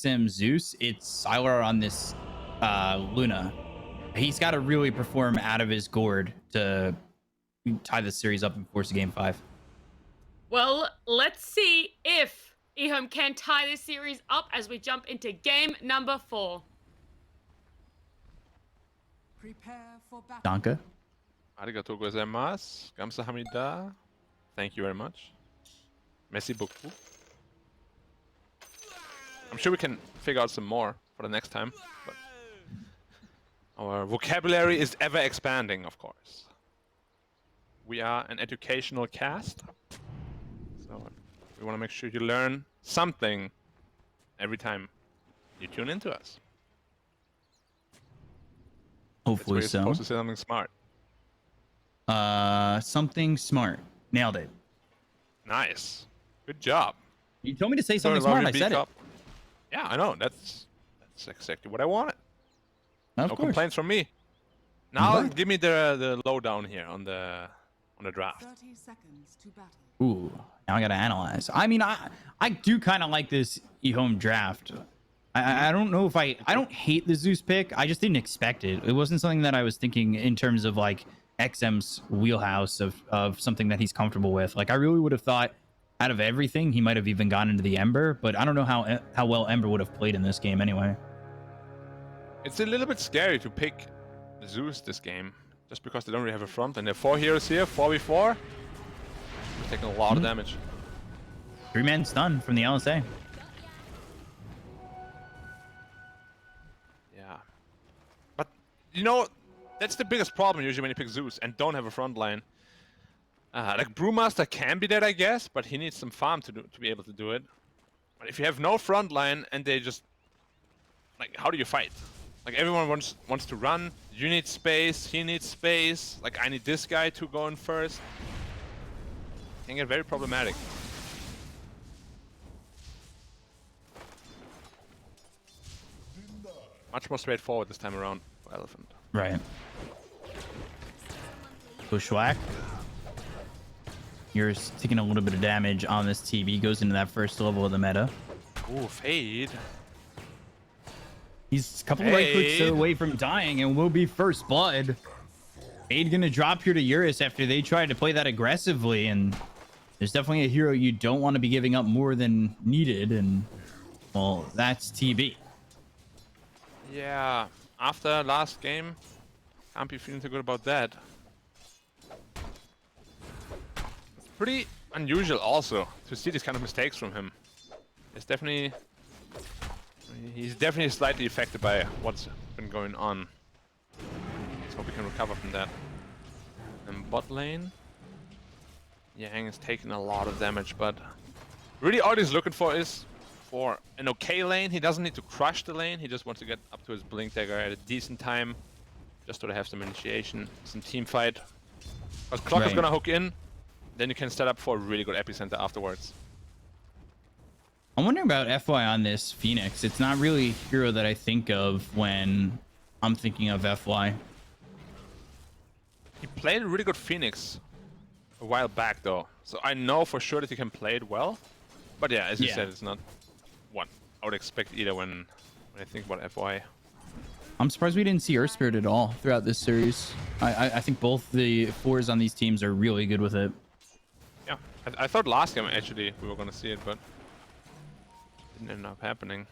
Sim Zeus, it's Sylar on this Luna. He's got to really perform out of his gourd to tie the series up and force a game 5. Well, let's see if EHOME can tie this series up as we jump into game number 4. Prepare for battle. Danke. Arigatou gozaimasu. Kamsahamnida. Thank you very much. Merci beaucoup. I'm sure we can figure out some more for the next time, but our vocabulary is ever expanding, of course. We are an educational cast, so we want to make sure you learn something every time you tune into us. Hopefully That's where you're so. supposed to say something smart. Something smart. Nailed it. Nice. Good job. You told me to say So something love smart. your I said beak it. up. Yeah, I know. That's exactly what I wanted. Of No course. complaints from me. Now Right. give me the lowdown here on the draft. 30 seconds to battle. Ooh, now I gotta analyze. I mean, I do kind of like this EHOME draft. I don't know if I don't hate the Zeus pick. I just didn't expect it. It wasn't something that I was thinking in terms of like XM's wheelhouse of something that he's comfortable with. Like I really would have thought out of everything he might have even gone into the Ember, but I don't know how well Ember would have played in this game anyway. It's a little bit scary to pick Zeus this game, just because they don't really have a front. And there are 4 heroes here, 4v4. We're taking a lot of damage. 3-man stun from the LSA. Yeah. But, you know, that's the biggest problem usually when you pick Zeus and don't have a front line. Like, Brewmaster can be that, I guess, but he needs some farm to be able to do it. But if you have no front line and they just... Like, how do you fight? Like, everyone wants to run. You need space, he needs space. Like, I need this guy to go in first. Can get very problematic. Much more straightforward this time around for Elephant. Right. Bushwhack. You're taking a little bit of damage on this TB. Goes into that first level of the meta. Ooh, Fade. He's a couple of right clicks away from dying and will be first blood. Fade gonna drop here to Eurus after they tried to play that aggressively, and there's definitely a hero you don't want to be giving up more than needed, and well, that's TB. Yeah, after last game, can't be feeling too good about that. It's pretty unusual also to see these kind of mistakes from him. It's definitely... He's definitely slightly affected by what's been going on. Let's hope we can recover from that. And bot lane... Yang is taking a lot of damage, but... Really all he's looking for is for an okay lane. He doesn't need to crush the lane, he just wants to get up to his Blink Dagger at a decent time. Just to have some initiation, some team fight. Because Clock is gonna hook in, then you can set up for a really good epicenter afterwards. I'm wondering about FY on this Phoenix. It's not really a hero that I think of when I'm thinking of FY. He played a really good Phoenix a while back though, so I know for sure that he can play it well. But yeah, as you said, it's not what I would expect either when I think about FY. I'm surprised we didn't see Earth Spirit at all throughout this series. I think both the 4s on these teams are really good with it. Yeah, I thought last game actually we were gonna see it, but didn't end up happening.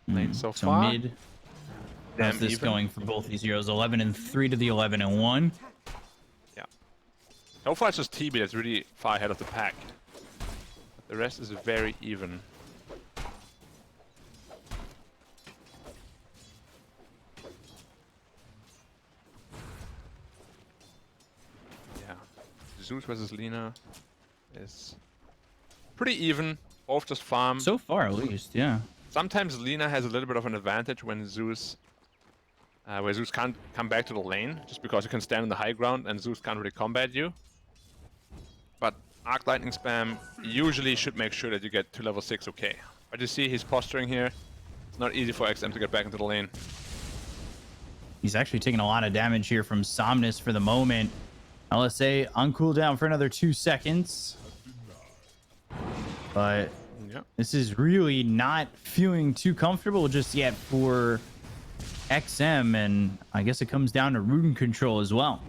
Lane so far. Mid. How's this even. going for both these heroes? 11-3 to the 11-1. Yeah. So far it's just TB that's really far ahead of the pack. But the rest is very even. Yeah. Zeus versus Lina is pretty even. Both just farm. So far, at least, yeah. Sometimes Lina has a little bit of an advantage when Zeus where Zeus can't come back to the lane, just because you can stand on the high ground and Zeus can't really combat you. But Arc Lightning spam usually should make sure that you get to level 6 okay. But you see he's posturing here. It's not easy for XM to get back into the lane. He's actually taking a lot of damage here from Somnus for the moment. LSA on cooldown for another 2 seconds. But Yeah. this is really not feeling too comfortable just yet for XM, and I guess it comes down to rune control as well.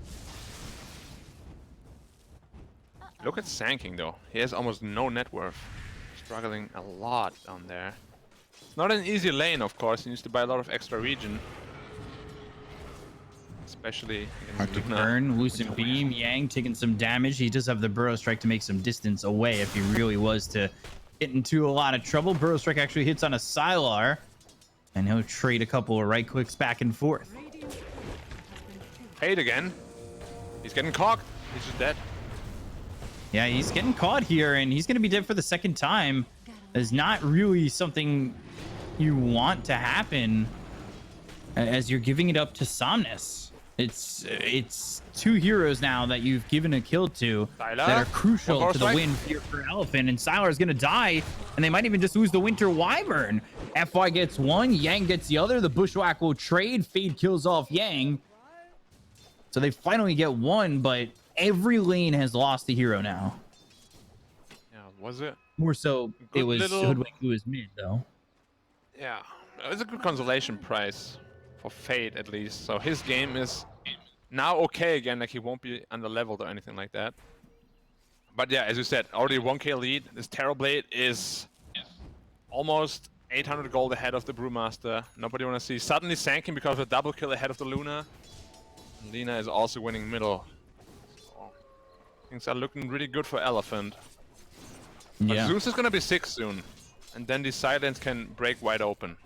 Look at Sanking though. He has almost no net worth. Struggling a lot down there. It's not an easy lane, of course. He needs to buy a lot of extra regen. Especially Arctic Luna. Burn, Lucid Beam, Yang taking some damage. He does have the Burrow Strike to make some distance away if he really was to get into a lot of trouble. Burrow Strike actually hits on a Sylar, and he'll trade a couple of right clicks back and forth. Paid again. He's getting cocked. He's just dead. Yeah, he's getting caught here, and he's going to be dead for the second time. It's not really something you want to happen as you're giving it up to Somnus. It's 2 heroes now that you've given a kill to that are crucial to the win here for Elephant, and Sylar is going to die, and they might even just lose the Winter Wyvern. FY gets one, Yang gets the other. The Bushwhack will trade. Fade kills off Yang. So they finally get one, but every lane has lost a hero now. Yeah, was it? More so, Good it was little- Hoodwink who was mid, though. Yeah. It was a good consolation prize for Fate, at least. So his game is now okay again. Like, he won't be under-leveled or anything like that. But yeah, as you said, already 1k lead. This Terrorblade is almost 800 gold ahead of the Brewmaster. Nobody want to see. Suddenly Sanking because of a double kill ahead of the Luna. And Lina is also winning middle. So things are looking really good for Elephant. But Yeah. Zeus is gonna be 6 soon. And then the silence can break wide open.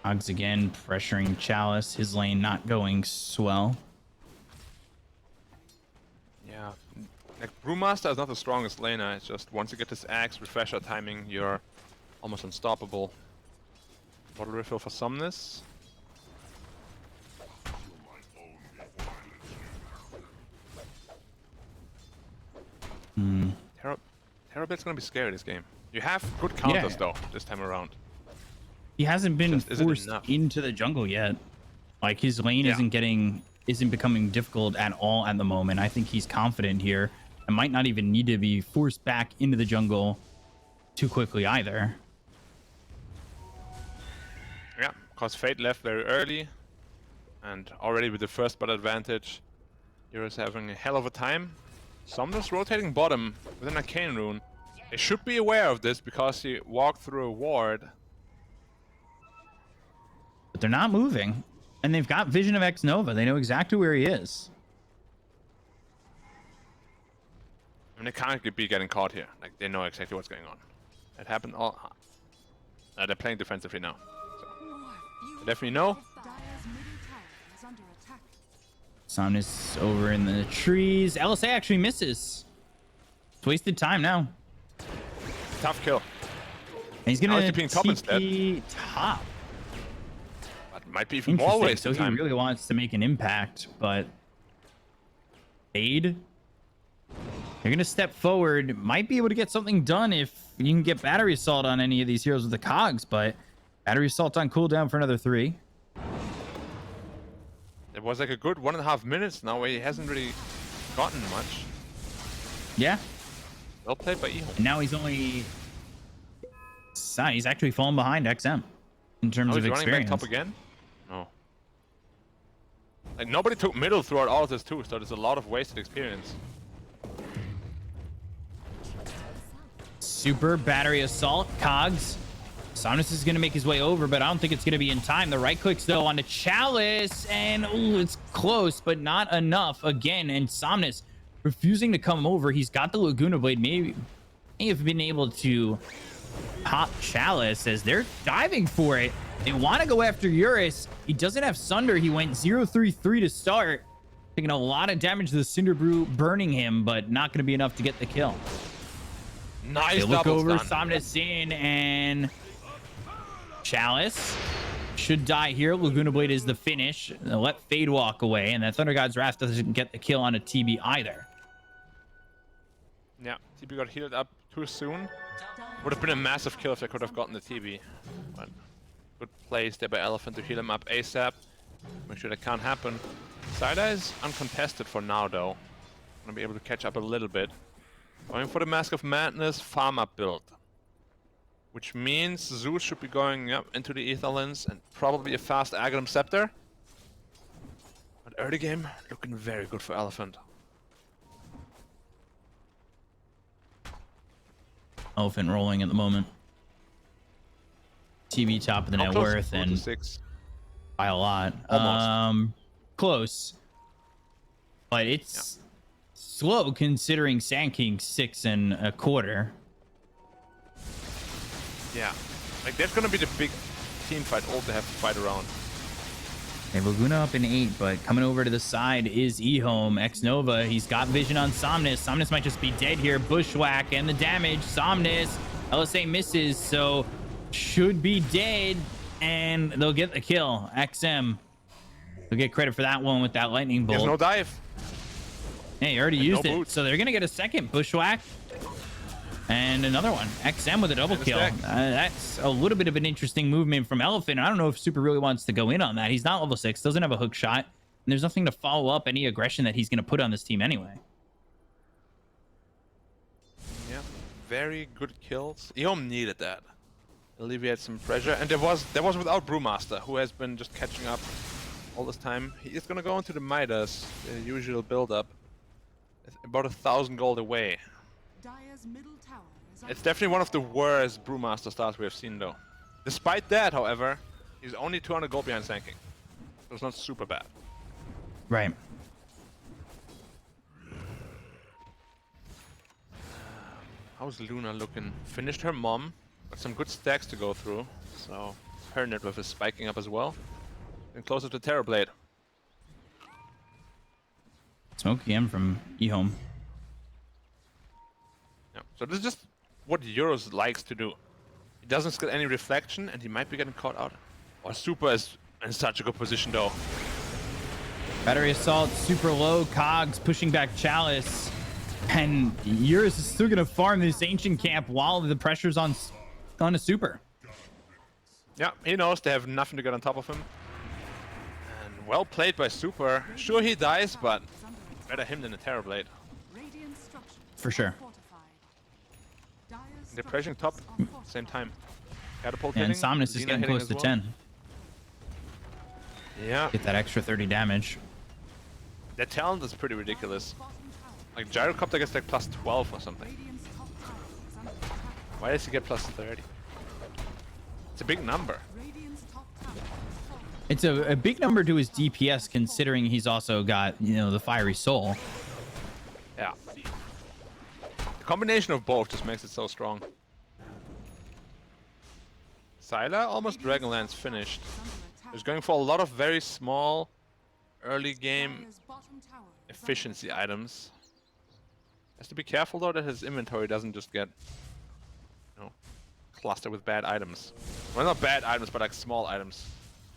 Oggs again pressuring Chalice. His lane not going swell. Yeah. Like, Brewmaster is not the strongest laner. It's just once you get this axe refresher timing, you're almost unstoppable. Bottle refill for Somnus. Terrablade's gonna be scary this game. You have good counters though this time around. He hasn't been Just isn't forced enough. into the jungle yet. Like, his lane Yeah. isn't becoming difficult at all at the moment. I think he's confident here and might not even need to be forced back into the jungle too quickly either. Yeah, because Fate left very early, and already with the first blood advantage, Heroes having a hell of a time. Somnus rotating bottom with an Arcane Rune. They should be aware of this because he walked through a ward. But they're not moving. And they've got Vision of X Nova. They know exactly where he is. And they can't be getting caught here. Like, they know exactly what's going on. It happened all... they're playing defensively now. So, they definitely know. Dire's middle tower is under attack. Somnus over in the trees. LSA actually misses. It's wasted time now. Tough kill. And he's Now gonna he's keeping top instead. TP top. But might be even more Interesting. wasted So he time. really wants to make an impact, but Fade, they're gonna step forward. Might be able to get something done if you can get Battery Assault on any of these heroes with the cogs, but Battery Assault on cooldown for another 3. It was like a good 1.5 minutes now where he hasn't really gotten much. Yeah. Well played by EHOME. And now he's actually falling behind XM in terms Oh, of he's running back experience. top again? No. Like, nobody took middle throughout all of this too, so there's a lot of wasted experience. Super Battery Assault, cogs. Somnus is going to make his way over, but I don't think it's going to be in time. The right clicks, though, on the Chalice, and ooh, it's close, but not enough again. And Somnus refusing to come over. He's got the Laguna Blade. May have been able to pop Chalice as they're diving for it. They want to go after Eurus. He doesn't have Sunder. He went 0-3-3 to start. Taking a lot of damage to the Cinder Brew, burning him, but not going to be enough to get the kill. Nice They look double over, stun. Somnus in, and Chalice should die here. Laguna Blade is the finish. They'll let Fade walk away, and that Thunder God's Wrath doesn't get the kill on a TB either. Yeah, TP got healed up too soon. Would have been a massive kill if they could have gotten the TB. But good plays there by Elephant to heal him up ASAP. Make sure that can't happen. Side-Eye is uncontested for now, though. Gonna be able to catch up a little bit. Going for the Mask of Madness farm up build. Which means Zeus should be going up into the Ether Lens and probably a fast Aghanim Scepter. But early game, looking very good for Elephant. Elephant rolling at the moment. TV top of the net worth and 6. by a lot. Almost. Close. But it's slow considering Sand King's 6 1/4. Yeah. Like, that's gonna be the big team fight all they have to fight around. Okay, Laguna up in 8, but coming over to the side is EHOME. X-Nova, he's got vision on Somnus. Somnus might just be dead here. Bushwhack and the damage. Somnus, LSA misses, so should be dead, and they'll get the kill. XM, they'll get credit for that one with that lightning bolt. There's no dive. Hey, you already And used no it, boots. so they're gonna get a second Bushwhack. And another one. XM with a double And a kill. stack. That's a little bit of an interesting movement from Elephant. I don't know if Super really wants to go in on that. He's not level 6, doesn't have a hook shot, and there's nothing to follow up any aggression that he's going to put on this team anyway. Yeah, very good kills. EHOME needed that. Alleviate some pressure. And there was without Brewmaster, who has been just catching up all this time. He is gonna go into the Midas, the usual build-up. It's about 1,000 gold away. Dire's middle tower is It's definitely one of the worst Brewmaster starts we have seen, though. Despite that, however, he's only 200 gold behind Sand King. So it's not super bad. Right. How's Luna looking? Finished her mom. Got some good stacks to go through. So her net worth is spiking up as well. And closer to Terrorblade. Smoke again from EHOME. Yeah. So this is just what Euros likes to do. He doesn't get any reflection and he might be getting caught out. Or Super is in such a good position though. Battery assault, super low. Cogs pushing back Chalice. And Eurus is still going to farm this ancient camp while the pressure's on a super. Yeah, he knows they have nothing to get on top of him. And well played by Super. Sure he dies, but better him than a Terrorblade. radiant structures For sure. fortified. Dire's They're pressuring top structures are same time. Catapult And hitting, Somnus is Xena getting hitting close as to well. 10. Yeah, Get that extra 30 damage. their talent is pretty ridiculous. bottom tower. Like Gyrocopter gets like plus 12 or something. Radiant's top tower is under attack. Why does he get plus 30? It's a big number. Radiant's top tower is falling. It's a big number to his DPS considering he's also got, you know, the Fiery Soul. Yeah. The combination of both just makes it so strong. Syla almost Dragonlance finished. Under attack. He's going for a lot of very small early game Dire's bottom tower is under efficiency items. Has to be careful though that his inventory doesn't just get, you know, clustered with bad items. Well, not bad items, but like small items.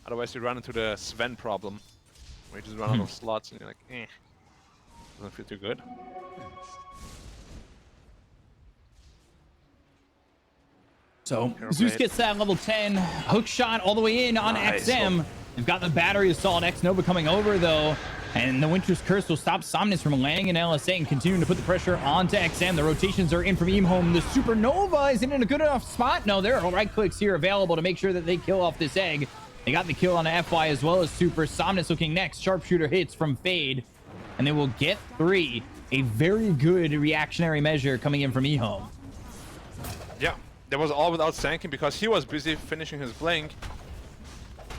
Otherwise you run into the Sven problem, where you just run out of slots and you're like, eh. Doesn't feel too good. So Terrorblade. Zeus gets that level 10 hook shot all the way in on Nice. XM. They've got the battery assault. X-Nova coming over though, and the Winter's Curse will stop Somnus from landing in LSA and continuing to put the pressure onto XM. The rotations are in from EHOME. The Supernova isn't in a good enough spot. No, there are right clicks here available to make sure that they kill off this egg. They got the kill on FY as well as Super. Somnus looking next. Sharpshooter hits from Fade, and they will get 3. A very good reactionary measure coming in from EHOME. Yeah, that was all without Sanking because he was busy finishing his blink.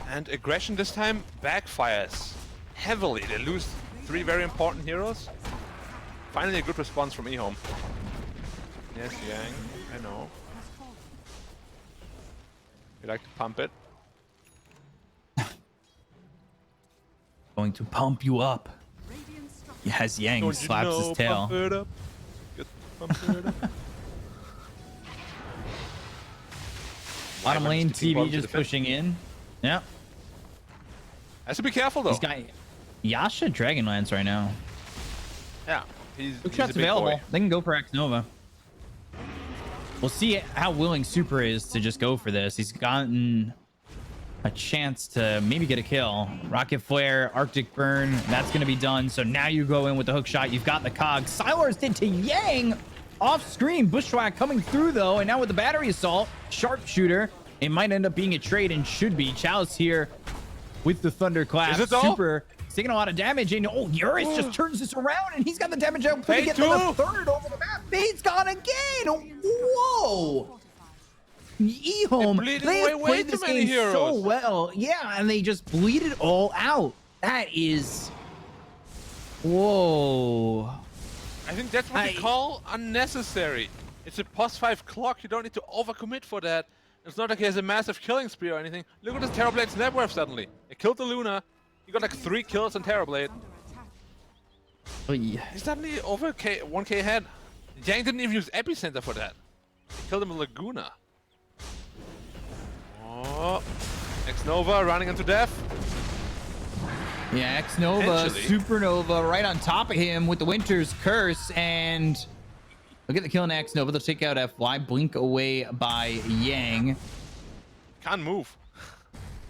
And aggression this time backfires heavily. They lose 3 very important heroes. Finally a good response from EHOME. Yes, Yang, I know. You like to pump it? Going to pump you up. Radiant structures. Yes, Yang slaps his tail. Pump it up. Get pump it up. Bottom Wyvern lane sticking TV bomb to just defend. pushing in. Yeah. Has to be careful though. He's got Yasha Dragonlance right now. Yeah, he's Hook a shots big available. boy. They can go for X Nova. We'll see how willing Super is to just go for this. He's gotten a chance to maybe get a kill. Rocket Flare, Arctic Burn, that's going to be done. So now you go in with the hook shot. You've got the cog. Silars did to Yang off screen. Bushwhack coming through though. And now with the battery assault, sharpshooter, it might end up being a trade and should be. Chalice here with the thunderclap. Is it though? Super taking a lot of damage. And oh, Eurus just turns this around and he's got the damage output to get to the third over the map. Fade's gone again. Whoa. EHOME, they have played this game so well. Yeah, and they just bleed it all out. That is... Whoa. I think that's what you call unnecessary. It's a +5 clock. You don't need to overcommit for that. It's not like he has a massive killing spree or anything. Look at this Terrorblade's net worth suddenly. He killed the Luna. He got like 3 kills on Terrorblade. He's suddenly over 1k ahead. Yang didn't even use Epicenter for that. He killed him with Laguna. Oh, X-Nova running into death. Yeah, X-Nova, Supernova right on top of him with the Winter's Curse. And look at the kill on X-Nova. They'll take out FY. Blink away by Yang. Can't move.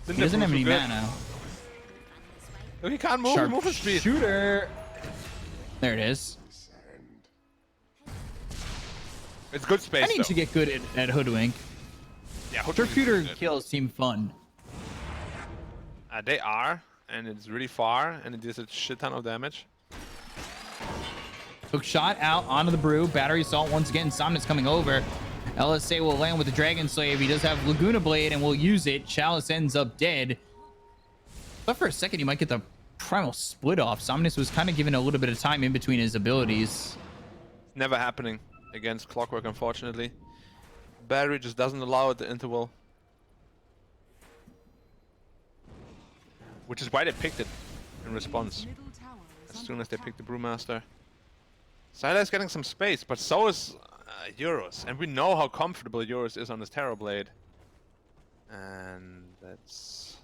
He doesn't have any mana. Look, he can't move. Sharp Movement speed. Shooter. There it is. It's good space. I need to get good at Hoodwink. Yeah, Sharpshooter kills seem fun. They are, and it's really far, and it does a shit ton of damage. Hook shot out onto the brew. Battery assault once again. Somnus coming over. LSA will land with the Dragon Slave. He does have Laguna Blade and will use it. Chalice ends up dead. But for a second, you might get the Primal Split off. Somnus was kind of given a little bit of time in between his abilities. Never happening against Clockwork, unfortunately. Battery just doesn't allow it the interval. Which is why they picked it in response. As soon as they picked the Brewmaster. Syla is getting some space, but so is Eurus. And we know how comfortable Eurus is on his Terrorblade. And it's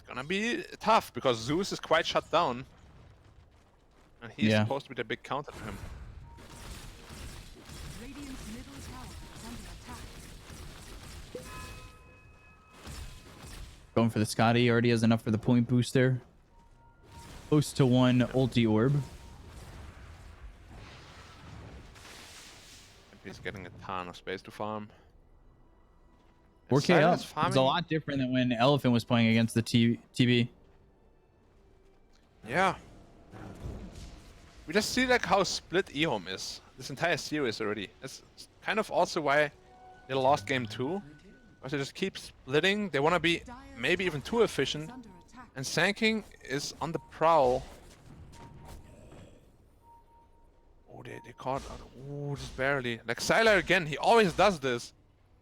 gonna be tough because Zeus is quite shut down. And he's supposed to be the big counter to him. Going for the Scotty. Already has enough for the point booster. Close to 1 ulti orb. He's getting a ton of space to farm. 4k up. It's a lot different than when Elephant was playing against the TB. Yeah. We just see like how split EHOME is this entire series already. It's kind of also why they lost game 2. Because they just keep splitting. They want to be maybe even too efficient. And Sanking is on the prowl. Oh, they caught. Oh, just barely. Like Sylar again, he always does this.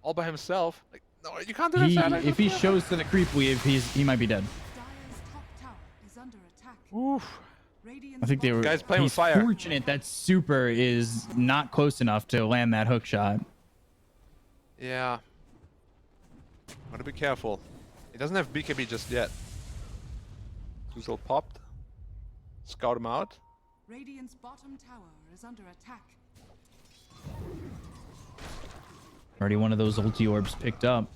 All by himself. Like, no, you can't do that, Sylar. If he shows to the creep weave, he might be dead. Oof. I think they were. Guys playing with fire. Fortunate that Super is not close enough to land that hook shot. Yeah. Gotta be careful. He doesn't have BKB just yet. Tuzel popped. Scout him out. Radiant's bottom tower is under attack. Already one of those ulti orbs picked up.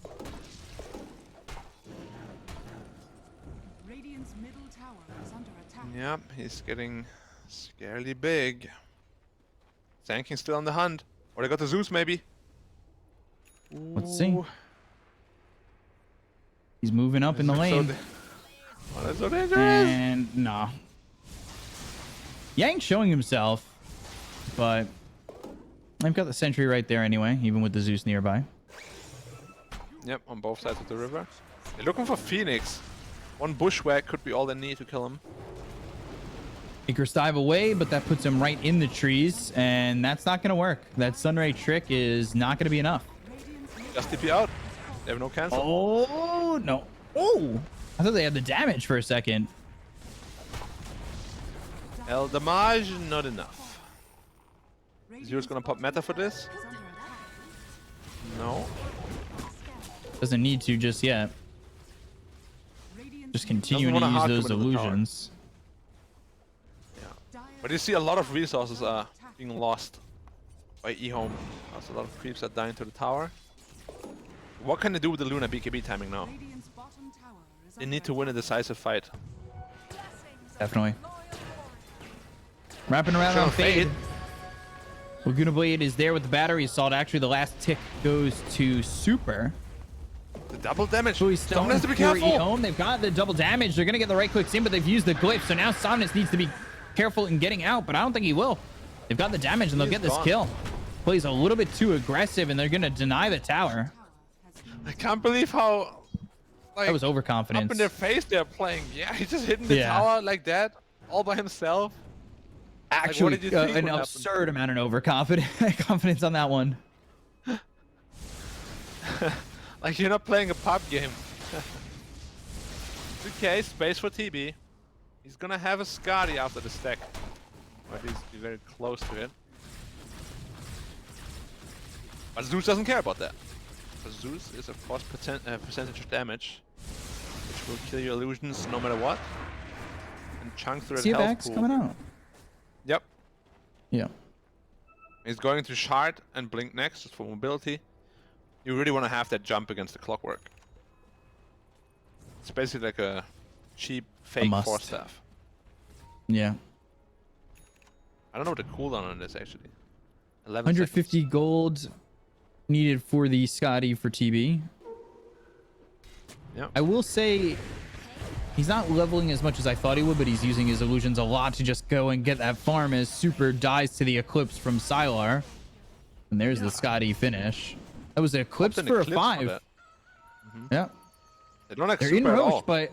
Radiant's middle tower is under attack. Yep, he's getting scarily big. Sanking's still on the hunt. Or they got the Zeus maybe. Let's see. He's moving up in the lane. Oh, that's so dangerous. And no. Yang's showing himself, but I've got the sentry right there anyway, even with the Zeus nearby. Yep, on both sides of the river. They're looking for Phoenix. One bushwhack could be all they need to kill him. Icarus dive away, but that puts him right in the trees, and that's not going to work. That Sunray trick is not going to be enough. Just TP out. They have no cancel. Oh, no. Oh, I thought they had the damage for a second. El damage, not enough. Zero's gonna pop meta for this? No. Doesn't need to just yet. Just continuing to use those illusions. Yeah. But you see a lot of resources are being lost. by EHOME. Also, a lot of creeps are dying to the tower. What can they do with the Luna BKB timing now? Radiant's bottom tower is They under need to win a attack. decisive fight. Definitely. Wrapping around Sure, on Fade. Fade. Laguna Blade is there with the battery assault. Actually, the last tick goes to Super. The double damage. So he's Someone still has to be for careful. EHOME. They've got the double damage. They're going to get the right clicks in, but they've used the glyph. So now Somnus needs to be careful in getting out, but I don't think he will. They've got the damage, and they'll He's get this gone. kill. Plays a little bit too aggressive, and they're going to deny the tower. I can't believe how. Like, That was up overconfidence. in their face they're playing. Yeah, he's just hitting the Yeah. tower like that, all by himself. Actually, did you think an would happen? absurd amount of confidence on that one. Like you're not playing a pub game. It's okay, space for TB. He's gonna have a Scotty after the stack. Or at least be very close to it. But Zeus doesn't care about that. Because Zeus is of course percentage of damage, which will kill your illusions no matter what. And chunk through See that if health X pool. coming out. Yep. Yeah. He's going to shard and blink next just for mobility. You really want to have that jump against the clockwork. It's basically like a cheap fake must. force staff. Yeah. I don't know what the cooldown on this actually. 11 150 seconds. gold needed for the Scotty for TB. Yeah. I will say he's not leveling as much as I thought he would, but he's using his illusions a lot to just go and get that farm as Super dies to the Eclipse from Sylar. And there's the Scotty finish. That was an Eclipse An for a Eclipse for 5. that. Yeah. They don't like They're in super at Roche, all. but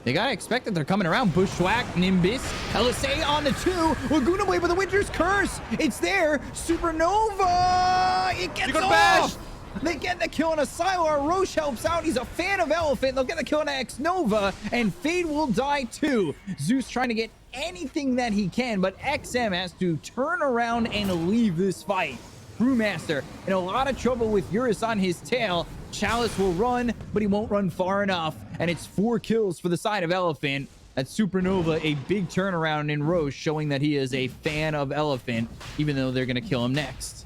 they gotta expect that they're coming around. Bushwhack, Nimbus, LSA on the 2. Laguna Blade with the Winter's Curse. It's there. Supernova. It gets got off. bashed. They get the kill on a Sylar. Roche helps out. He's a fan of Elephant. They'll get the kill on X Nova, and Fade will die too. Zeus trying to get anything that he can, but XM has to turn around and leave this fight. Brewmaster in a lot of trouble with Eurus on his tail. Chalice will run, but he won't run far enough. And it's 4 kills for the side of Elephant. That's Supernova, a big turnaround in Roche, showing that he is a fan of Elephant, even though they're going to kill him next.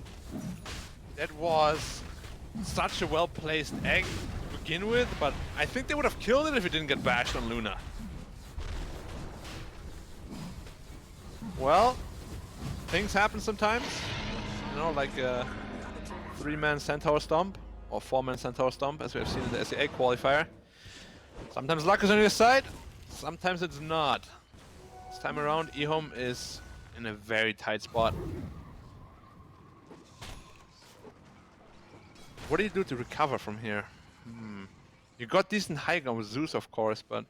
That was such a well-placed egg to begin with, but I think they would have killed it if it didn't get bashed on Luna. Well, things happen sometimes. You know, like a 3-man Centaur Stomp, or 4-man Centaur Stomp, as we have seen in the SEA qualifier. Sometimes luck is on your side, sometimes it's not. This time around, EHOME is in a very tight spot. What do you do to recover from here? You got decent high ground with Zeus, of course, but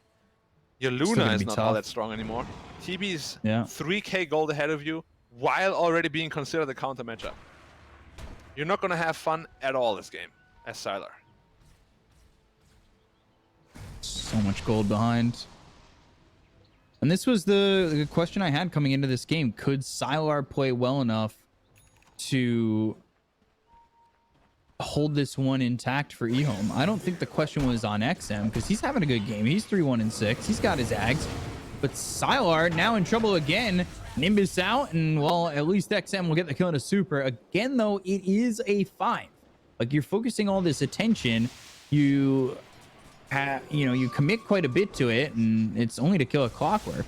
your Luna gonna is be not tough. all that strong anymore. TB is Yeah. 3k gold ahead of you, while already being considered a counter matchup. You're not gonna have fun at all this game, as Sylar. So much gold behind. And this was the question I had coming into this game. Could Sylar play well enough to hold this one intact for EHOME? I don't think the question was on XM because he's having a good game. He's 3-1-6. He's got his Ags. But Sylar now in trouble again. Nimbus out, and well, at least XM will get the kill on a Super. Again, though, it is a 5. Like, you're focusing all this attention. You commit quite a bit to it, and it's only to kill a Clockwork.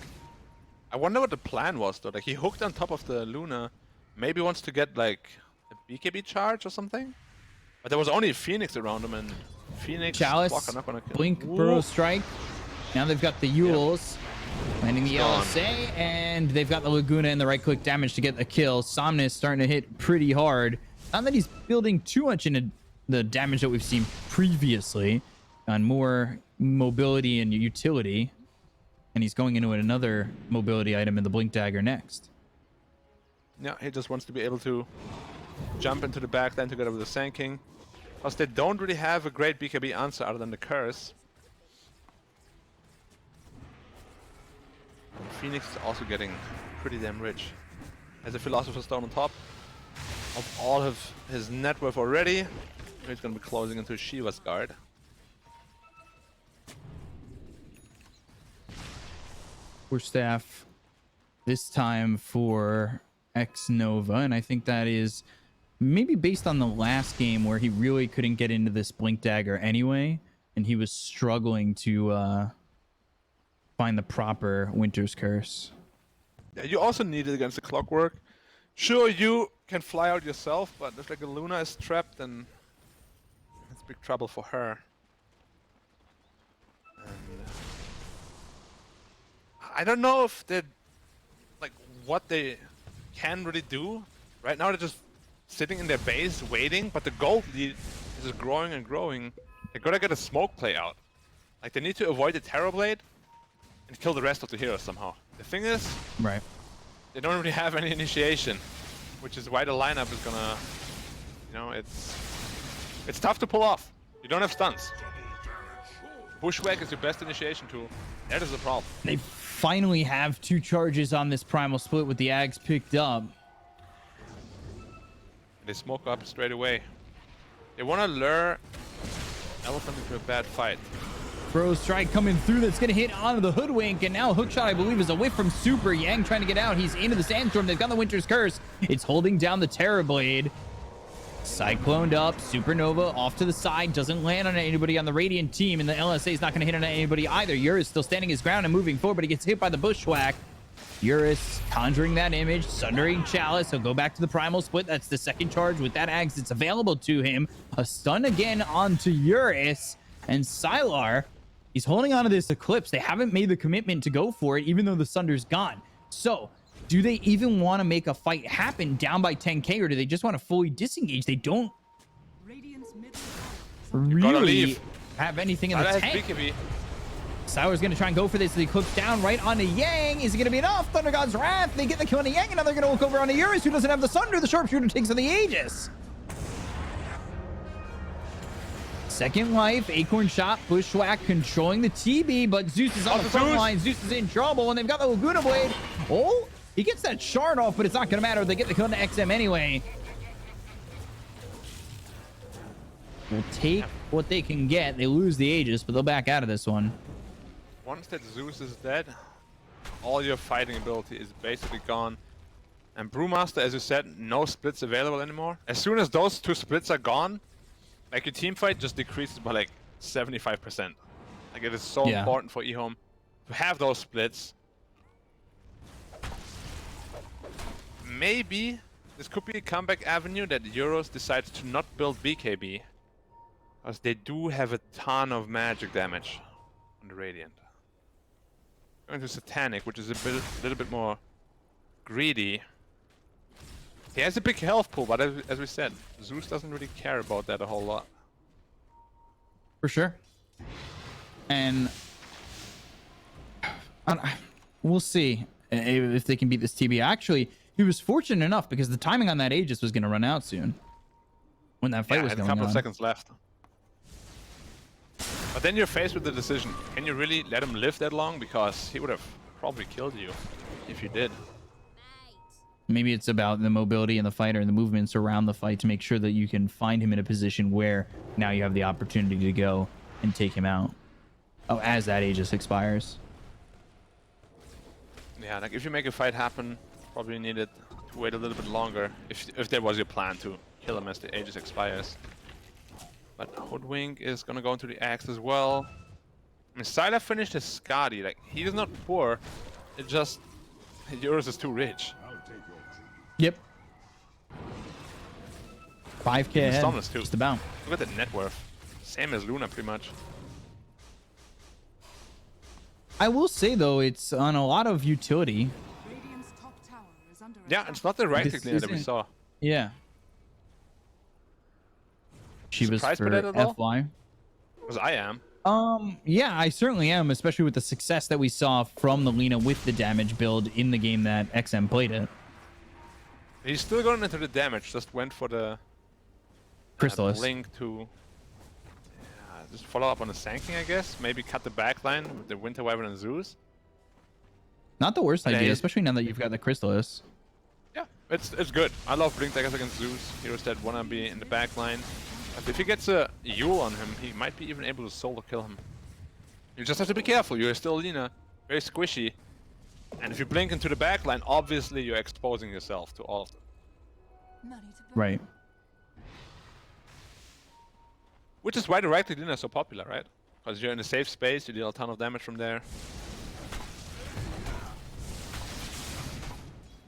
I wonder what the plan was, though. Like, he hooked on top of the Luna. Maybe wants to get, like, a BKB charge or something? But there was only a Phoenix around him, and Phoenix Chalice, Walker not gonna kill. Blink, Ooh. Burrow Strike. Now they've got the Yules. Landing the Gone. LSA, and they've got the Laguna and the right click damage to get the kill. Somnus starting to hit pretty hard. Not that he's building too much into the damage that we've seen previously, on more mobility and utility. And he's going into another mobility item in the Blink Dagger next. Yeah, he just wants to be able to jump into the back then together with the Sand King. Because they don't really have a great BKB answer other than the Curse. And Phoenix is also getting pretty damn rich. Has a Philosopher's Stone on top of all of his net worth already. He's going to be closing into Shiva's guard. Staff this time for X Nova, and I think that is maybe based on the last game where he really couldn't get into this Blink Dagger anyway, and he was struggling to find the proper Winter's Curse. Yeah, you also need it against the Clockwork. Sure, you can fly out yourself, but if like a Luna is trapped, then it's big trouble for her. And I don't know if they like what they can really do. Right now they're just sitting in their base waiting, but the gold lead is just growing and growing. They gotta get a smoke play out. Like they need to avoid the Terrorblade and kill the rest of the heroes somehow. The thing is, Right. they don't really have any initiation, which is why the lineup is gonna, you know, it's tough to pull off. You don't have stuns. Bushwhack is your best initiation tool. That is the problem. They finally have 2 charges on this Primal Split with the Ags picked up. They smoke up straight away. They want to lure Elephant into a bad fight. Bro Strike coming through. That's going to hit onto the Hoodwink. And now Hookshot, I believe, is away from Super. Yang trying to get out. He's into the Sandstorm. They've got the Winter's Curse. It's holding down the Terrorblade. Cycloned up. Supernova off to the side. Doesn't land on anybody on the Radiant team. And the LSA is not going to hit on anybody either. Eurus still standing his ground and moving forward, but he gets hit by the Bushwhack. Eurus conjuring that image. Sundering Chalice. He'll go back to the Primal Split. That's the second charge with that Ags that's available to him. A stun again onto Eurus. And Sylar, he's holding on to this Eclipse. They haven't made the commitment to go for it, even though the Sunder's gone. So, do they even want to make a fight happen down by 10k, or do they just want to fully disengage? They don't Radiant's mid Gotta really leave. have anything in the That has tank. BKB. Sylar's going to try and go for this. The Eclipse down right onto Yang. Is it going to be enough? Thunder God's Wrath. They get the kill on Yang, and now they're going to look over onto Eurus, who doesn't have the Sunder. The Sharpshooter takes on the Aegis. Second life, Acorn Shot, Bushwhack controlling the TB, but Zeus is on the front line. Zeus is in trouble, and they've got the Laguna Blade. Oh, he gets that shard off, but it's not going to matter. They get the kill to XM anyway. They'll take what they can get. They lose the Aegis, but they'll back out of this one. Once that Zeus is dead, all your fighting ability is basically gone. And Brewmaster, as you said, no splits available anymore. As soon as those 2 splits are gone, like your team fight just decreases by like 75%. Like it is so important for EHOME to have those splits. Maybe this could be a comeback avenue that Euros decides to not build BKB, because they do have a ton of magic damage on the Radiant. Going to Satanic, which is a little bit more greedy. He has a big health pool, but as we said, Zeus doesn't really care about that a whole lot. For sure. And we'll see if they can beat this TB. Actually, he was fortunate enough because the timing on that Aegis was going to run out soon when that fight was going on. A couple of seconds left. But then you're faced with the decision. Can you really let him live that long? Because he would have probably killed you if you did. Maybe it's about the mobility in the fighter and the movements around the fight to make sure that you can find him in a position where now you have the opportunity to go and take him out. Oh, as that Aegis expires. Yeah, like if you make a fight happen, probably needed to wait a little bit longer if that was your plan to kill him as the Aegis expires. But Hoodwink is gonna go into the Axe as well. I mean, Sylar finished his Skadi. Like, he is not poor. It just Eurus is too rich. Yep. 5k ahead. Stomless too. Just about. Look at the net worth. Same as Luna, pretty much. I will say though, it's on a lot of utility. Radiant's top tower is under Yeah, attack. it's not the right This cleaner that we isn't- saw. Yeah. She was Surprised for by that at all? FY. Because I am. Yeah, I certainly am, especially with the success that we saw from the Lina with the damage build in the game that XM played it. He's still going into the damage. Just went for the Chrysalis. link to just follow up on the Sanking, I guess. Maybe cut the backline with the Winter Wyvern and Zeus. Not the worst Yeah, idea, he's- especially now that you've got the Chrysalis. Yeah, it's good. I love Blink Daggers against Zeus. Heroes that wanna be in the backline. But if he gets a Yule on him, he might be even able to solo kill him. You just have to be careful. You're still Lina, very squishy. And if you blink into the backline, obviously you're exposing yourself to all of them. Right. Which is why the right click Lina is so popular, right? Because you're in a safe space, you deal a ton of damage from there.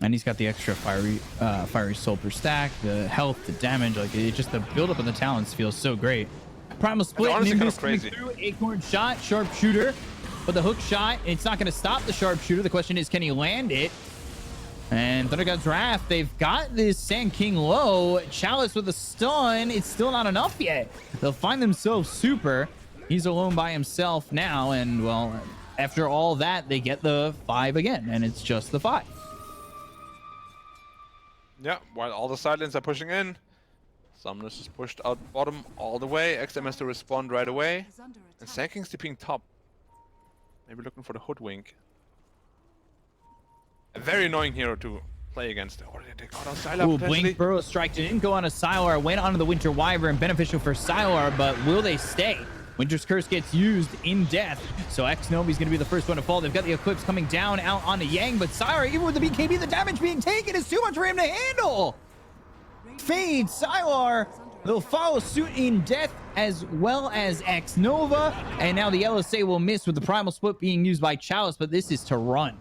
And he's got the extra fiery soul per stack, the health, the damage, like it just the buildup of the talents feels so great. Primal split, honestly Nimbus kind of coming crazy. through, acorn shot, sharpshooter, but the hook shot, it's not going to stop the sharpshooter. The question is, can he land it? And Thunder God's Wrath, they've got this Sand King low. Chalice with a stun, it's still not enough yet. They'll find themselves super. He's alone by himself now, and well, after all that, they get the 5 again, and it's just the 5. Yeah, while all the side lanes are pushing in, Summoners is pushed out bottom all the way. XM has to respond right away. Is under And attack. Sand King's TPing top. Maybe looking for the hoodwink. A very annoying hero to play against. Oh, they got on Sylar Ooh, potentially. Blink Burrow Strike didn't go on a Sylar, went onto the Winter Wyvern, beneficial for Sylar, but will they stay? Winter's Curse gets used in death, so X-Novi's going to be the first one to fall. They've got the Eclipse coming down out onto Yang, but Sylar, even with the BKB, the damage being taken is too much for him to handle. Fade, Sylar, they'll follow suit in death as well as X-Nova, and now the LSA will miss with the Primal Split being used by Chalice, but this is to run.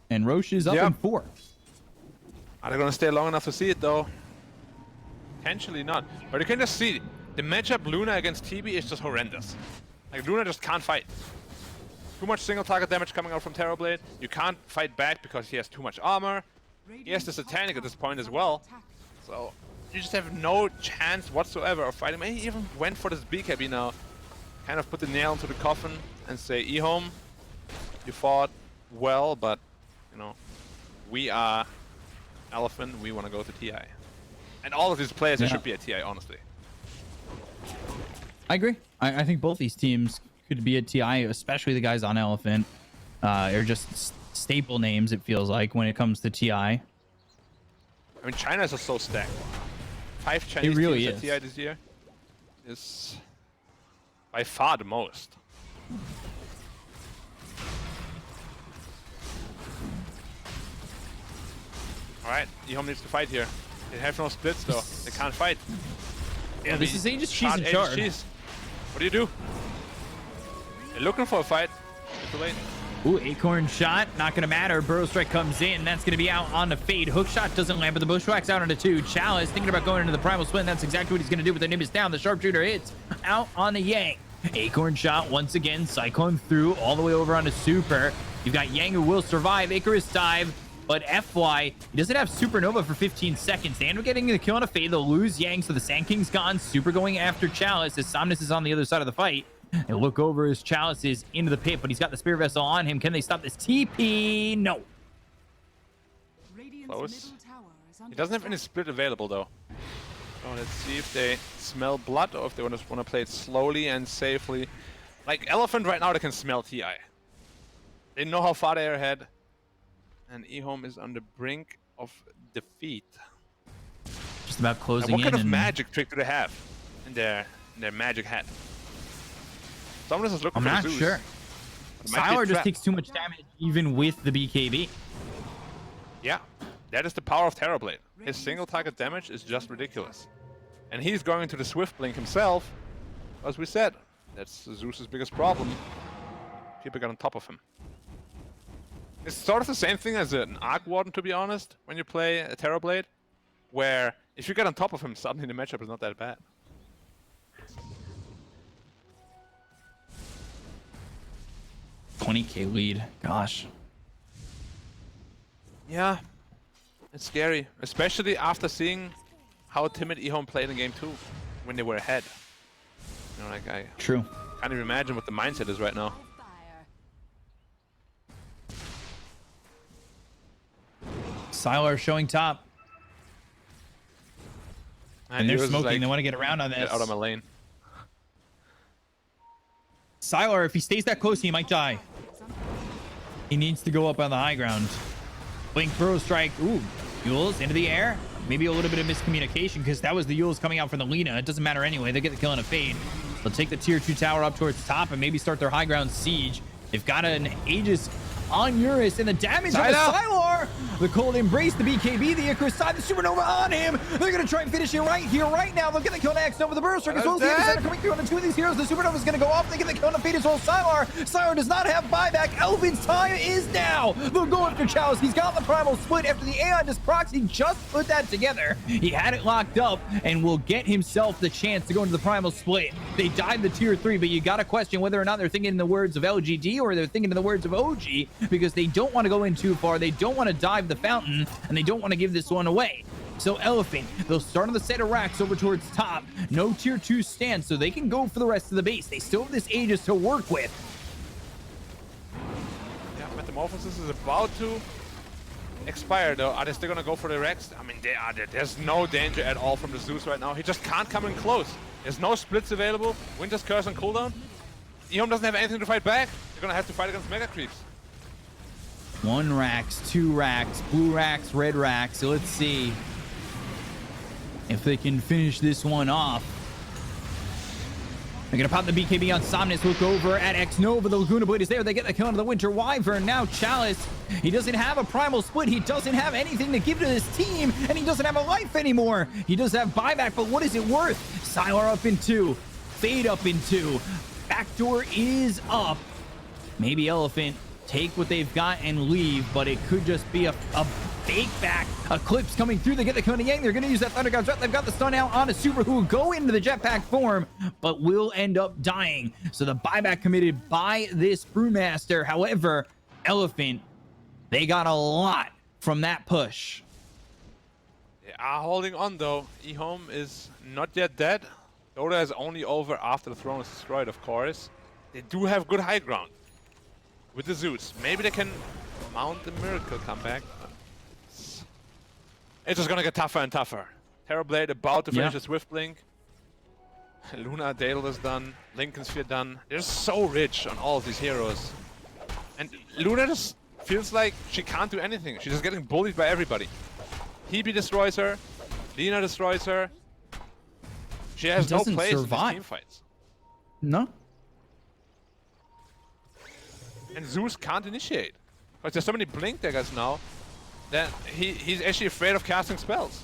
And Roche is up Yep. in 4. Are they gonna stay long enough to see it though? Potentially not. But you can just see the matchup Luna against TB is just horrendous. Like Luna just can't fight. Too much single target damage coming out from Terrorblade. You can't fight back because he has too much armor. He has the Satanic at this point as well. So you just have no chance whatsoever of fighting him. He even went for this BKB now. Kind of put the nail into the coffin and say, EHOME, you fought well, but you know, we are Elephant, we want to go to TI. And all of these players they should be at TI, honestly. I agree. I think both these teams could be at TI, especially the guys on Elephant. Are just staple names, it feels like, when it comes to TI. I mean, China is just so stacked. 5 Chinese really teams is. at TI this year is by far the most. Alright, EHOME needs to fight here. They have no splits though. They can't fight. Yeah, this is Aegis Cheese and Aegis Shard. Cheese. What do you do? They're looking for a fight. Too late. Ooh, Acorn shot, not gonna matter. Burrow Strike comes in, that's gonna be out on the Fade. Hook shot doesn't land, but the Bushwhack's out onto 2. Chalice thinking about going into the Primal Split, and that's exactly what he's gonna do with the Nimbus down. The Sharpshooter hits out on the Yang. Acorn shot once again, Cyclone through all the way over onto Super. You've got Yang who will survive. Icarus dive, but FY, he doesn't have Supernova for 15 seconds. They end up getting the kill on a Fade. They'll lose Yang, so the Sand King's gone. Super going after Chalice as Somnus is on the other side of the fight. And look over as Chalice is into the pit, but he's got the Spirit Vessel on him. Can they stop this TP? No. Radiant's Close. middle tower is under He doesn't have any attack. split available though. So let's see if they smell blood or if they just want to play it slowly and safely. Like Elephant right now, they can smell TI. They know how far they are ahead. And EHOME is on the brink of defeat. Just about And closing what in. kind of and magic trick do they have in their magic hat? Someone is looking I'm for not the Zeus. sure. But it might be a Sylar just trap. takes too much damage even with the BKB. Yeah, that is the power of Terrorblade. His single target damage is just ridiculous. And he's going into the Swift Blink himself. As we said, that's Zeus's biggest problem. People get on top of him. It's sort of the same thing as an Arc Warden, to be honest, when you play a Terrorblade, where if you get on top of him, suddenly the matchup is not that bad. $20K lead. Gosh. Yeah, it's scary, especially after seeing how timid EHOME played in game 2 when they were ahead. You know, like I True. can't even imagine what the mindset is right now. Sylar showing top. And they're Zeus is smoking. like, They want to get around on "Get this. out of my lane." Sylar, if he stays that close, he might die. He needs to go up on the high ground. Blink Burrow Strike. Ooh, Yules into the air. Maybe a little bit of miscommunication because that was the Yules coming out from the Lina. It doesn't matter anyway. They get the kill in a Fade. They'll take the tier 2 tower up towards the top and maybe start their high ground siege. They've got an Aegis on Eurus, and the damage on the Sylar. The cold embrace, the BKB, the Icarus side, the supernova on him. They're gonna try and finish it right here, right now. They'll get the kill next over the Berserk as well as the Epicenter coming through on the two of these heroes. The supernova's gonna go off. They get the kill on the Fate as well. Sylar does not have buyback. Elvin's time is now. They'll go after Chalice. He's got the primal split after the Aeon Disprox. He just put that together. He had it locked up and will get himself the chance to go into the primal split. They died the tier 3, but you gotta question whether or not they're thinking in the words of LGD or they're thinking in the words of OG, because they don't want to go in too far. They don't want to dive the fountain, and they don't want to give this one away. So Elephant, they'll start on the set of racks over towards top. No tier 2 stand, so they can go for the rest of the base. They still have this Aegis to work with. Yeah, Metamorphosis is about to expire though. Are they still gonna go for the Rex? I mean, there's no danger at all from the Zeus right now. He just can't come in close. There's no splits available. Winter's Curse on cooldown. EHOME doesn't have anything to fight back. They're gonna have to fight against Mega Creeps. 1 racks, 2 racks, blue racks, red racks. So let's see if they can finish this one off. They're gonna pop the BKB on Somnus. Look over at X-Nova. The Laguna Blade is there. They get the kill onto the Winter Wyvern. Now Chalice, he doesn't have a primal split. He doesn't have anything to give to this team, and he doesn't have a life anymore. He does have buyback, but what is it worth? Sylar up in 2. Fade up in 2. Backdoor is up. Maybe Elephant take what they've got and leave, but it could just be a fake back. Eclipse coming through. They get the Kona Yang. They're going to use that Thunder God's Wrath. They've got the stun out on a Super who will go into the jetpack form, but will end up dying. So the buyback committed by this Brewmaster. However, Elephant, they got a lot from that push. They are holding on though. EHOME is not yet dead. Dota is only over after the throne is destroyed, of course. They do have good high ground with the Zeus. Maybe they can mount the miracle comeback. It's just gonna get tougher and tougher. Terrorblade about to finish the Swift Blink. Luna Daedalus done. Lincoln Sphere done. They're so rich on all of these heroes. And Luna just feels like she can't do anything. She's just getting bullied by everybody. Hebe destroys her. Lina destroys her. She has no place in these team fights. No. And Zeus can't initiate. Because there's so many Blink Daggers now that he's actually afraid of casting spells.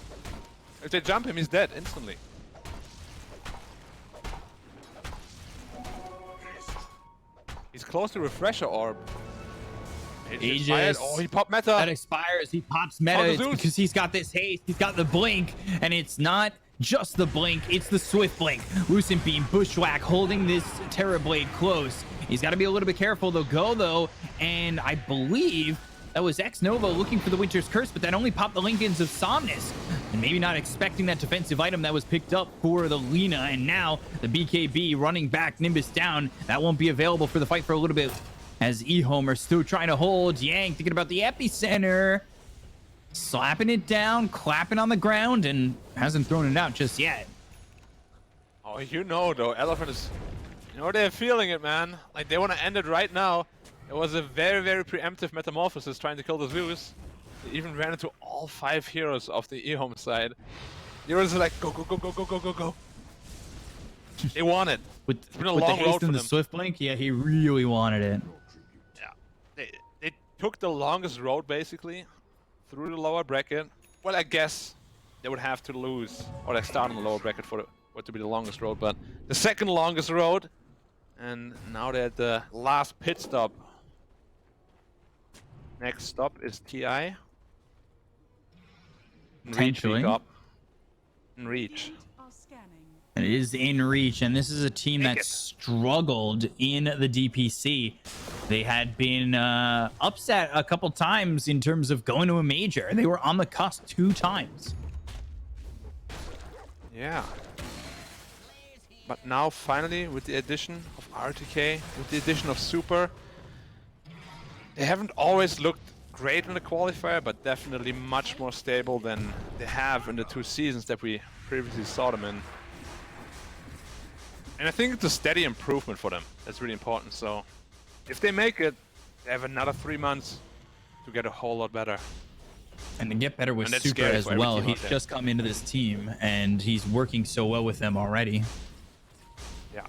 If they jump him, he's dead instantly. He's close to Refresher Orb. Aegis. Oh, he popped meta. That expires. He pops meta because he's got this haste. He's got the blink, and it's not just the blink. It's the swift blink. Lucent Beam, Bushwhack, holding this Terrorblade close. He's got to be a little bit careful. They'll go though, and I believe that was X-Nova looking for the Winter's Curse, but that only popped the Lincolns of Somnus, and maybe not expecting that defensive item that was picked up for the Lina. And now the BKB running back, Nimbus down. That won't be available for the fight for a little bit, as EHOME are still trying to hold. Yang thinking about the epicenter, slapping it down, clapping on the ground, and hasn't thrown it out just yet. Oh, you know though, Elephant is, you know, they're feeling it, man. Like they want to end it right now. It was a very, very preemptive Metamorphosis trying to kill the Zeus. They even ran into all 5 heroes of the EHOME side. Heroes are like, go, go, go, go, go, go, go, go. They want it. It's been a long road for them. The Swift Blink, yeah, he really wanted it. Yeah, they took the longest road basically through the lower bracket. Well, I guess they would have to lose, or like start on the lower bracket for it to be the longest road, but the second longest road. And now they're at the last pit stop. Next stop is TI. Potentially. Reach. Are scanning. It is in reach, and this is a team that struggled in the DPC. They had been upset a couple times in terms of going to a major. They were on the cusp 2 times. Yeah. But now finally, with the addition of RTK, with the addition of Super, they haven't always looked great in the qualifier, but definitely much more stable than they have in the 2 seasons that we previously saw them in. And I think it's a steady improvement for them. That's really important. So if they make it, they have another 3 months to get a whole lot better. And to get better with And that's Super scary as for every well. team out He's there. just come into this team, and he's working so well with them already. Yeah.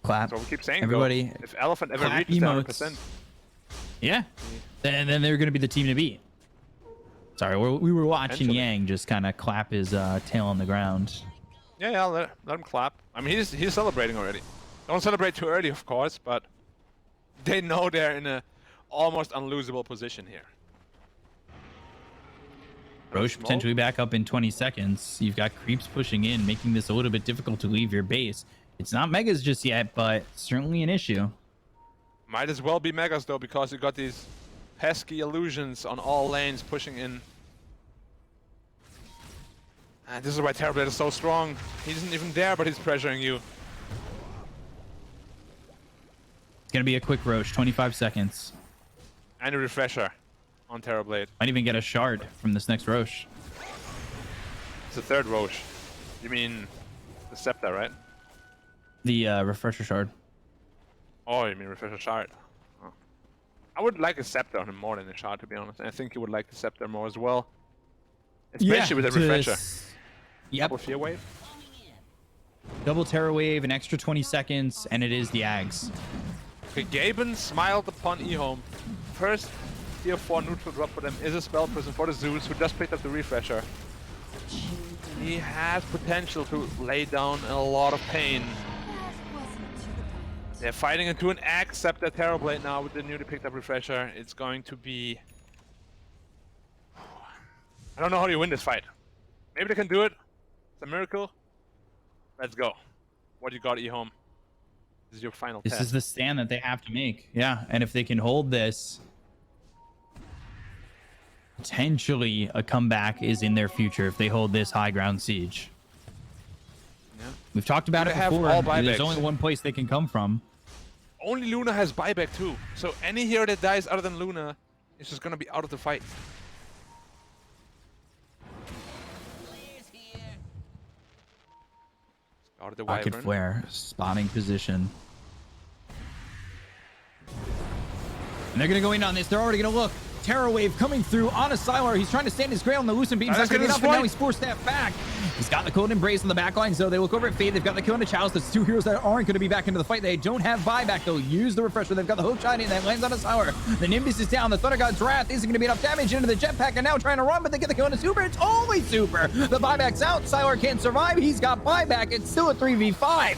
Clap. So we keep saying, Everybody, though, if Elephant ever clap reaches emotes. 100%, Yeah. And then they're going to be the team to beat. Sorry, we were watching Potentially. Yang just kind of clap his tail on the ground. yeah, let him clap. I mean, he's celebrating already. Don't celebrate too early, of course, but they know they're in a almost unlosable position here. Roche Smoke. potentially back up in 20 seconds. You've got creeps pushing in, making this a little bit difficult to leave your base. It's not megas just yet, but certainly an issue. Might as well be Megas, though, because you got these pesky illusions on all lanes pushing in. And this is why Terrorblade is so strong. He isn't even there, but he's pressuring you. It's going to be a quick Roche, 25 seconds. And a refresher on Terrorblade. Might even get a shard from this next Roche. It's the third Roche. You mean the Scepter, right? The refresher shard. Oh, you mean refresher shard. Oh. I would like a Scepter on him more than a shard, to be honest. And I think you would like the Scepter more as well. Especially with a refresher. Yep. Double Fear Wave. Double Terror Wave, an extra 20 seconds, and it is the Ags. Okay, Gaben smiled upon EHOME. First tier 4 neutral drop for them is a spell prison for the Zeus, who just picked up the refresher. He has potential to lay down a lot of pain. They're fighting into an Axe Scepter Terrorblade now with the newly picked up refresher. It's going to be... I don't know how you win this fight. Maybe they can do it. It's a miracle. Let's go. What you got, EHOME? This is your final This test. is the stand that they have to make. Yeah, and if they can hold this, potentially a comeback is in their future if they hold this high ground siege. Yeah. We've talked about They it have before. all There's buybacks. only one place they can come from. Only Luna has buyback too. So any hero that dies other than Luna is just gonna be out of the fight. Out of the Rocket Wyvern. Flare, spotting position. And they're going to go in on this. They're already going to look. Terror Wave coming through on a Sylar. He's trying to stand his ground. The Lucent Beam's Let's not going to get get up, this and now point. he's forced that back. He's got the Cold Embrace on the back line, so they look over at Fade. They've got the kill on the Chalice. There's two heroes that aren't going to be back into the fight. They don't have buyback. They'll use the refresher. They've got the hook shot in. That lands on a Sylar. The Nimbus is down. The Thunder God's Wrath isn't going to be enough damage into the jetpack, and now trying to run, but they get the kill on the Super. It's only Super. The buyback's out. Sylar can't survive. He's got buyback. It's still a 3v5.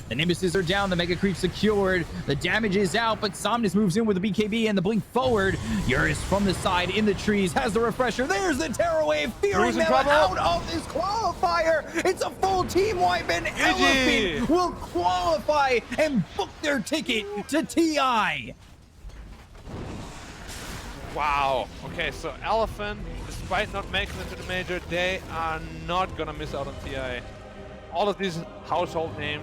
The Nimbuses are down. The Mega Creep secured. The damage is out, but Somnus moves in with the BKB and the blink forward. Eurus from the side in the trees has the refresher. There's the Terror Wave, fearing Losing them trouble. out of this qualifier. It's a full team wipe, and Elephant will qualify and book their ticket to TI. Wow. Okay, so Elephant, despite not making it to the major, they are not gonna miss out on TI. All of these household names